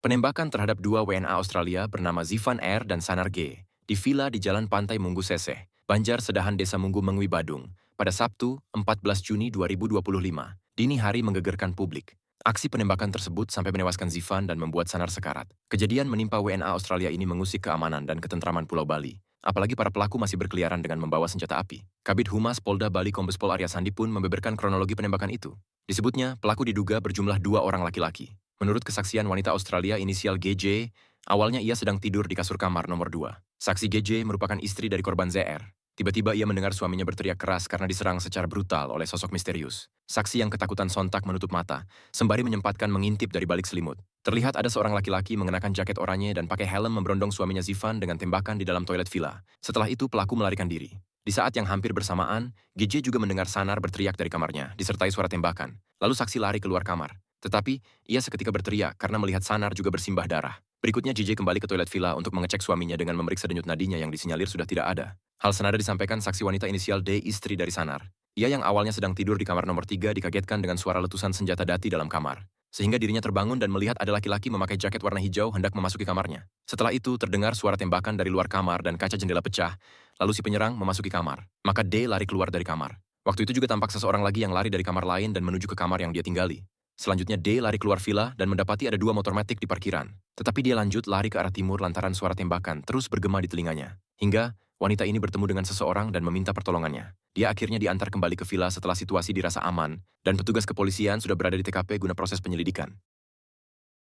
Penembakan terhadap dua WNA Australia bernama Zivan R dan Sanar G di villa di Jalan Pantai Munggu Seseh, Banjar Sedahan Desa Munggu Mengwi Badung, pada Sabtu, 14 Juni 2025, dini hari menggegerkan publik. Aksi penembakan tersebut sampai menewaskan Zivan dan membuat Sanar sekarat. Kejadian menimpa WNA Australia ini mengusik keamanan dan ketentraman Pulau Bali. Apalagi para pelaku masih berkeliaran dengan membawa senjata api. Kabid Humas Polda Bali Kombes Pol Arya Sandi pun membeberkan kronologi penembakan itu. Disebutnya, pelaku diduga berjumlah dua orang laki-laki. Menurut kesaksian wanita Australia inisial GJ, awalnya ia sedang tidur di kasur kamar nomor 2. Saksi GJ merupakan istri dari korban ZR. Tiba-tiba ia mendengar suaminya berteriak keras karena diserang secara brutal oleh sosok misterius. Saksi yang ketakutan sontak menutup mata, sembari menyempatkan mengintip dari balik selimut. Terlihat ada seorang laki-laki mengenakan jaket oranye dan pakai helm memberondong suaminya Zivan dengan tembakan di dalam toilet villa. Setelah itu pelaku melarikan diri. Di saat yang hampir bersamaan, GJ juga mendengar Sanar berteriak dari kamarnya, disertai suara tembakan. Lalu saksi lari keluar kamar. Tetapi, ia seketika berteriak karena melihat Sanar juga bersimbah darah. Berikutnya, JJ kembali ke toilet villa untuk mengecek suaminya dengan memeriksa denyut nadinya yang disinyalir sudah tidak ada. Hal senada disampaikan saksi wanita inisial D, istri dari Sanar. Ia yang awalnya sedang tidur di kamar nomor 3 dikagetkan dengan suara letusan senjata dati dalam kamar. Sehingga dirinya terbangun dan melihat ada laki-laki memakai jaket warna hijau hendak memasuki kamarnya. Setelah itu, terdengar suara tembakan dari luar kamar dan kaca jendela pecah, lalu si penyerang memasuki kamar. Maka D lari keluar dari kamar. Waktu itu juga tampak seseorang lagi yang lari dari kamar lain dan menuju ke kamar yang dia tinggali. Selanjutnya D lari keluar villa dan mendapati ada dua motor matic di parkiran. Tetapi dia lanjut lari ke arah timur lantaran suara tembakan terus bergema di telinganya. Hingga wanita ini bertemu dengan seseorang dan meminta pertolongannya. Dia akhirnya diantar kembali ke villa setelah situasi dirasa aman dan petugas kepolisian sudah berada di TKP guna proses penyelidikan.